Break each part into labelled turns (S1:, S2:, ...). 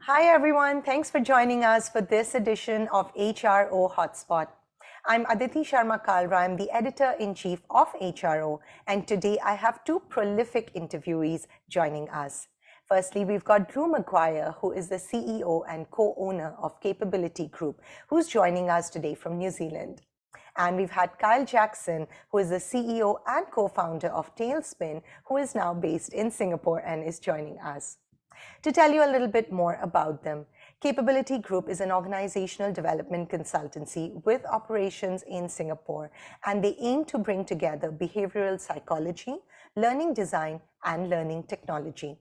S1: Hi, everyone. Thanks for joining us for this edition of HRO Hotspot. I'm Aditi Sharma Kalra. I'm the editor-in-chief of HRO, and today I have two prolific interviewees joining us. Firstly, we've got Drew McGuire, who is the CEO and co-owner of Capability Group, who's joining us today from New Zealand. And we've had Kyle Jackson, who is the CEO and co-founder of Talespin, who is now based in Singapore and is joining us. To tell you a little bit more about them, Capability Group is an organizational development consultancy with operations in Singapore, and they aim to bring together behavioral psychology, learning design, and learning technology.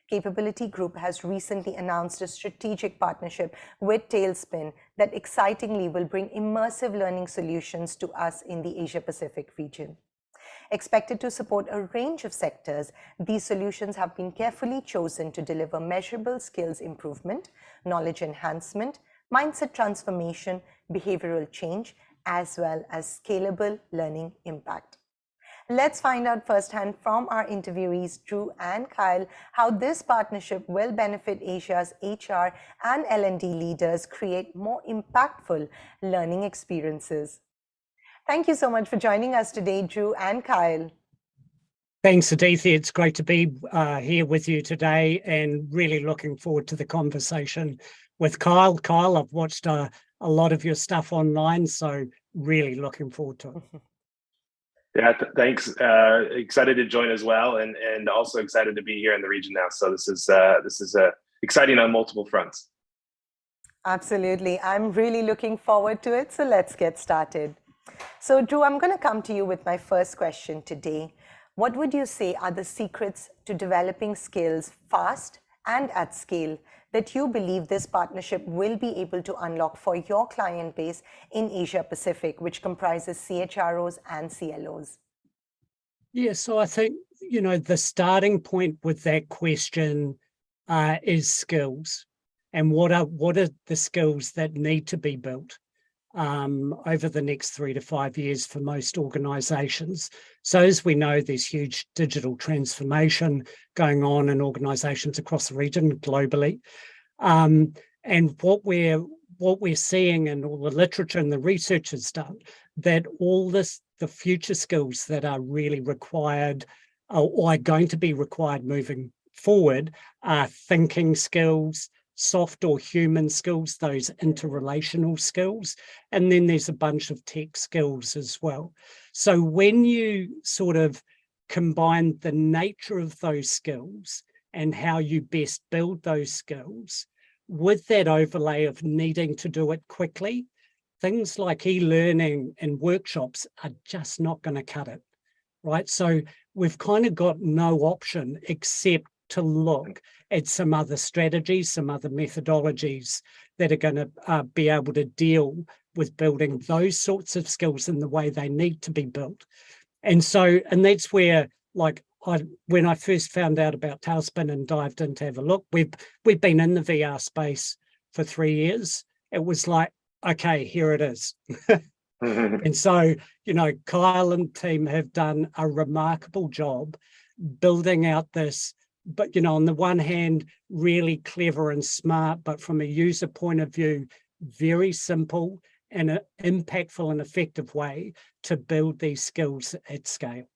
S1: Capability Group has recently announced a strategic partnership with Talespin that excitingly will bring immersive learning solutions to us in the Asia-Pacific region. Expected to support a range of sectors, these solutions have been carefully chosen to deliver measurable skills improvement, knowledge enhancement, mindset transformation, behavioral change, as well as scalable learning impact. Let's find out firsthand from our interviewees, Drew and Kyle, how this partnership will benefit Asia's HR and L&D leaders create more impactful learning experiences. Thank you so much for joining us today, Drew and Kyle.
S2: Thanks, Aditi. It's great to be here with you today and really looking forward to the conversation with Kyle. Kyle, I've watched a lot of your stuff online, so really looking forward to it.
S3: Yeah, thanks. Excited to join as well, and also excited to be here in the region now. So this is exciting on multiple fronts.
S1: Absolutely. I'm really looking forward to it. So let's get started. So Drew, I'm going to come to you with my first question today. What would you say are the secrets to developing skills fast and at scale that you believe this partnership will be able to unlock for your client base in Asia Pacific, which comprises CHROs and CLOs?
S2: Yeah, so I think, the starting point with that question is skills. And what are the skills that need to be built over the next 3 to 5 years for most organizations. So as we know, there's huge digital transformation going on in organizations across the region globally. And what we're seeing in all the literature and the research has done, that all the future skills that are really required or are going to be required moving forward are thinking skills, soft or human skills, those interrelational skills, and then there's a bunch of tech skills as well. So when you sort of combine the nature of those skills and how you best build those skills with that overlay of needing to do it quickly, things like e-learning and workshops are just not going to cut it, right? So we've kind of got no option except to look at some other strategies, some other methodologies that are going to be able to deal with building those sorts of skills in the way they need to be built. And that's where, when I first found out about Talespin and dived in to have a look, we've been in the VR space for 3 years. It was like, okay, here it is. And so, Kyle and team have done a remarkable job building out this, but, on the one hand, really clever and smart, but from a user point of view, very simple and an impactful and effective way to build these skills at scale.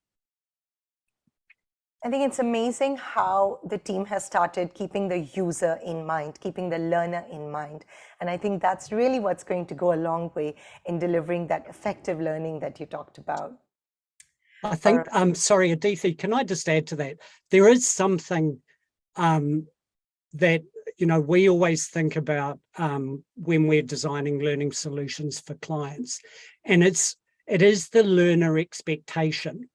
S1: I think it's amazing how the team has started keeping the user in mind, keeping the learner in mind. And I think that's really what's going to go a long way in delivering that effective learning that you talked about.
S2: I think, sorry, Aditi, can I just add to that? There is something that, we always think about when we're designing learning solutions for clients, and it is the learner expectation.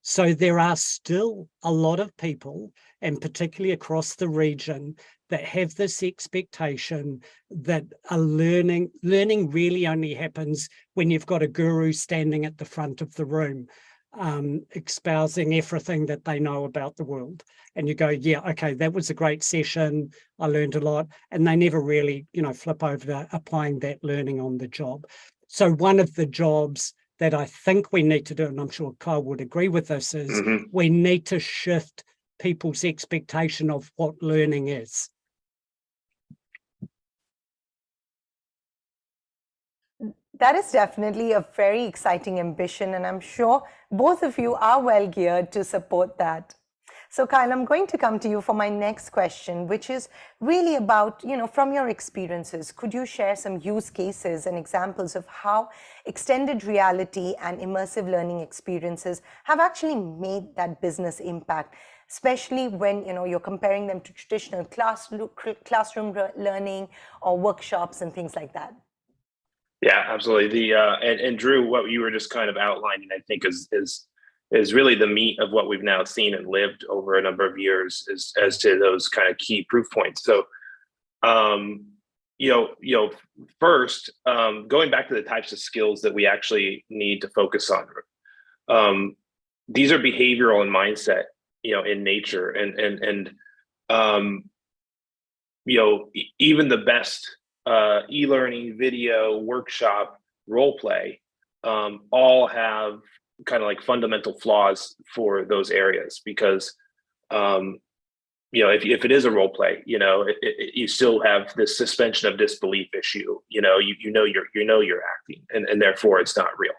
S2: So there are still a lot of people, and particularly across the region, that have this expectation that learning really only happens when you've got a guru standing at the front of the room, espousing everything that they know about the world. And you go, yeah, okay, that was a great session. I learned a lot. And they never really, flip over to applying that learning on the job. So one of the jobs that I think we need to do, and I'm sure Kyle would agree with this, is we need to shift people's expectation of what learning is.
S1: That is definitely a very exciting ambition, and I'm sure both of you are well geared to support that. So Kyle, I'm going to come to you for my next question, which is really about, from your experiences, could you share some use cases and examples of how extended reality and immersive learning experiences have actually made that business impact, especially when, you're comparing them to traditional classroom learning or workshops and things like that?
S3: Yeah, absolutely. And Drew, what you were just kind of outlining, I think is really the meat of what we've now seen and lived over a number of years as to those kind of key proof points. So, first, going back to the types of skills that we actually need to focus on. These are behavioral and mindset, in nature, and even the best e-learning, video, workshop, role play, all have kind of like fundamental flaws for those areas, because if it is a role play, you still have this suspension of disbelief issue. You're acting, and therefore it's not real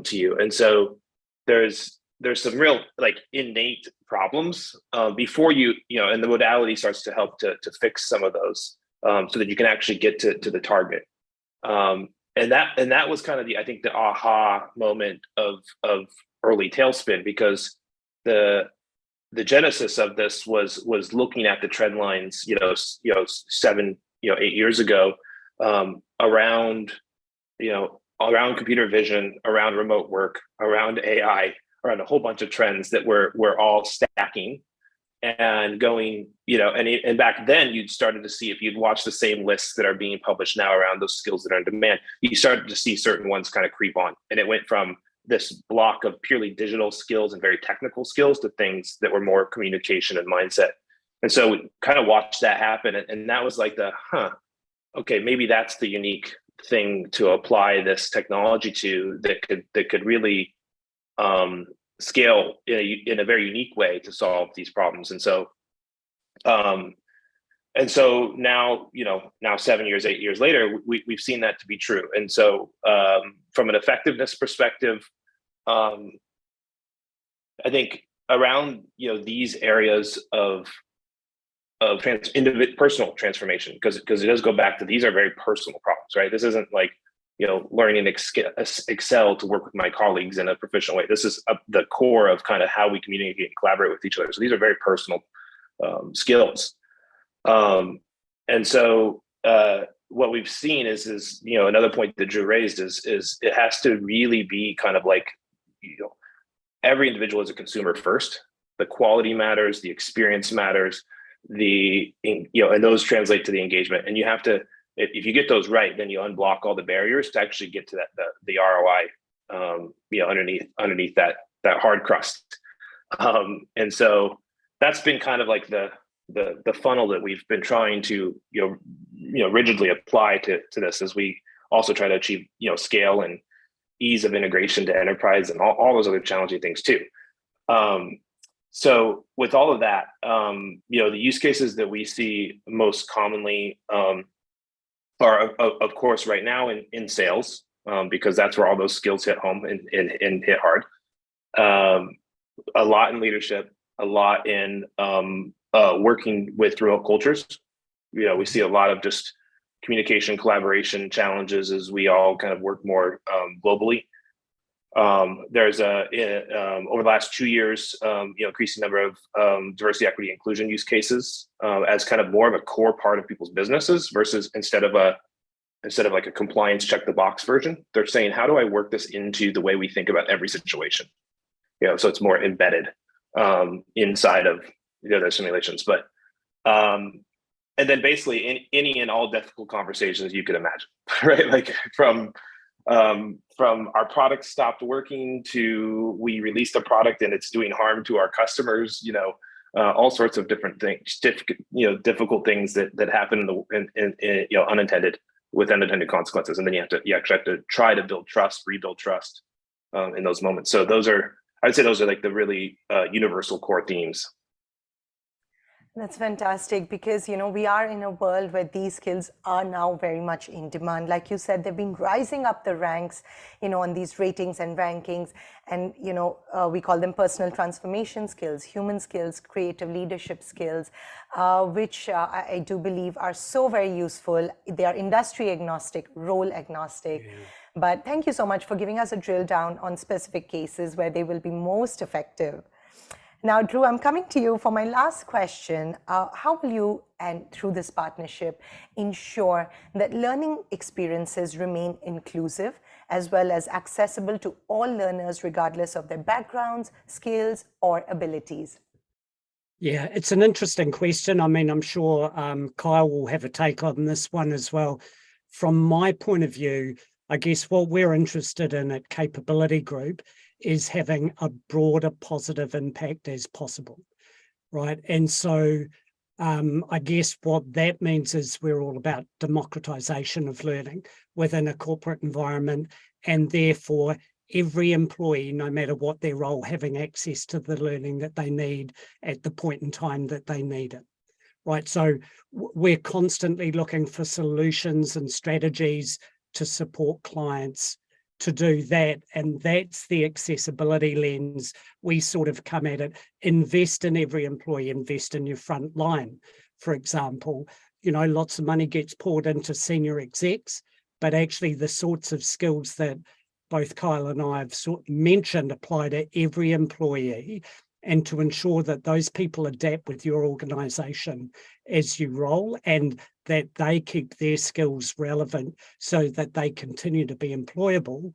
S3: to you. And so there's some real like innate problems before and the modality starts to help to fix some of those, so that you can actually get to the target. And that was kind of I think the aha moment of early Talespin, because the genesis of this was looking at the trend lines, 7, 8 years ago, around computer vision, around remote work, around AI, around a whole bunch of trends that were all stacking and going, and back then you'd started to see, if you'd watch the same lists that are being published now around those skills that are in demand, you started to see certain ones kind of creep on. And it went from this block of purely digital skills and very technical skills to things that were more communication and mindset. And so we kind of watched that happen. And that was like okay, maybe that's the unique thing to apply this technology to, that could really scale in a very unique way to solve these problems. And so now, 7 years, 8 years later, we've seen that to be true. And so from an effectiveness perspective, I think around these areas of personal transformation, because it does go back to, these are very personal problems, right? This isn't like learning Excel to work with my colleagues in a proficient way. This is the core of kind of how we communicate and collaborate with each other. So these are very personal skills. And so what we've seen is another point that Drew raised is it has to really be kind of like, every individual is a consumer first. The quality matters, the experience matters, and those translate to the engagement. And you have to, if you get those right, then you unblock all the barriers to actually get to the ROI, underneath that hard crust. And so that's been kind of like the funnel that we've been trying to rigidly apply to this, as we also try to achieve scale and ease of integration to enterprise and all those other challenging things too. So with all of that, the use cases that we see most commonly are of course right now in sales, because that's where all those skills hit home and hit hard. A lot in leadership, a lot in working with remote cultures. We see a lot of just communication, collaboration challenges as we all kind of work more globally. There's over the last 2 years, increasing number of diversity, equity, inclusion use cases as kind of more of a core part of people's businesses, versus instead of like a compliance check the box version, they're saying, how do I work this into the way we think about every situation? So it's more embedded inside of their simulations. But and then basically any and all difficult conversations you could imagine, right? Like from our product stopped working to we released a product and it's doing harm to our customers, all sorts of different things, difficult things that happen in unintended, with unintended consequences. And then you actually have to try to build trust, rebuild trust in those moments. So I'd say those are like the really universal core themes.
S1: That's fantastic because, we are in a world where these skills are now very much in demand. Like you said, they've been rising up the ranks, on these ratings and rankings. And, we call them personal transformation skills, human skills, creative leadership skills, which I do believe are so very useful. They are industry agnostic, role agnostic.
S2: Yeah.
S1: But thank you so much for giving us a drill down on specific cases where they will be most effective. Now, Drew, I'm coming to you for my last question. How will you, and through this partnership, ensure that learning experiences remain inclusive as well as accessible to all learners regardless of their backgrounds, skills, or abilities?
S2: Yeah, it's an interesting question. I mean, I'm sure Kyle will have a take on this one as well. From my point of view, I guess what we're interested in at Capability Group is having a broader positive impact as possible, right? And so I guess what that means is we're all about democratization of learning within a corporate environment, and therefore every employee, no matter what their role, having access to the learning that they need at the point in time that they need it, right? So we're constantly looking for solutions and strategies to support clients to do that. And that's the accessibility lens. We sort of come at it, invest in every employee, invest in your front line. For example, lots of money gets poured into senior execs, but actually the sorts of skills that both Kyle and I have mentioned apply to every employee, and to ensure that those people adapt with your organization as you roll, and that they keep their skills relevant so that they continue to be employable,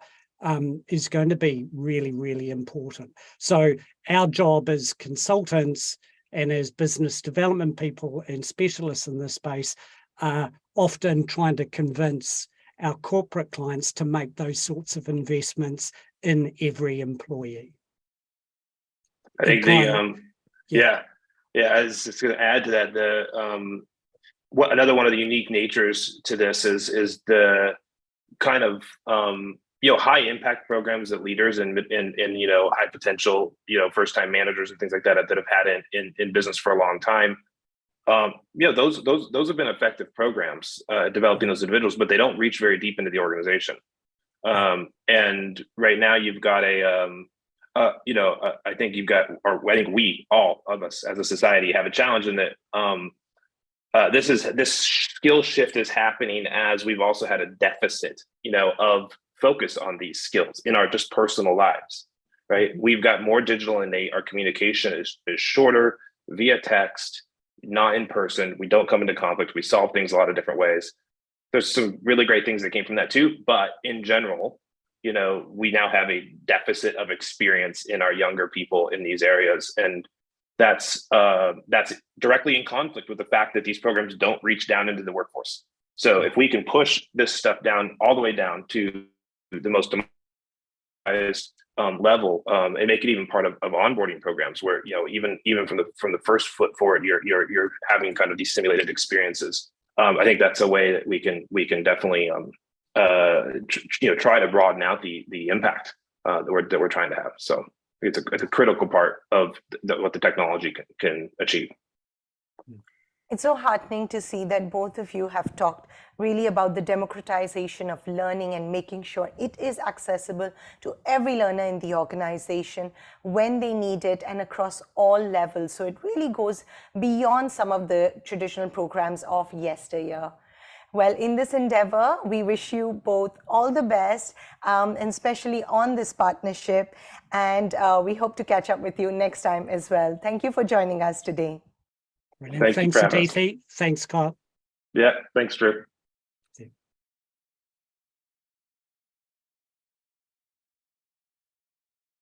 S2: is going to be really, really important. So our job as consultants and as business development people and specialists in this space are often trying to convince our corporate clients to make those sorts of investments in every employee.
S3: I think I was just going to add to that. Another one of the unique natures to this is the kind of high impact programs that leaders and high potential first time managers and things like that have had in business for a long time. Those have been effective programs developing those individuals, but they don't reach very deep into the organization. And right now you've got I think I think we, all of us as a society, have a challenge in that this skill shift is happening as we've also had a deficit, of focus on these skills in our just personal lives, right? We've got more digital innate. Our communication is shorter, via text, not in person. We don't come into conflict. We solve things a lot of different ways. There's some really great things that came from that too, but in general, we now have a deficit of experience in our younger people in these areas. And that's directly in conflict with the fact that these programs don't reach down into the workforce. So if we can push this stuff down, all the way down to the most highest level, and make it even part of onboarding programs where, even from the first foot forward, you're having kind of these simulated experiences. I think that's a way that we can definitely try to broaden out the impact that we're trying to have. So it's a critical part of what the technology can achieve.
S1: It's so heartening to see that both of you have talked really about the democratization of learning and making sure it is accessible to every learner in the organization when they need it and across all levels. So it really goes beyond some of the traditional programs of yesteryear. Well, in this endeavor, we wish you both all the best, and especially on this partnership. And we hope to catch up with you next time as well. Thank you for joining us today.
S2: Brilliant. Thanks, Aditi. Thanks, Kyle.
S3: Yeah, thanks, Drew.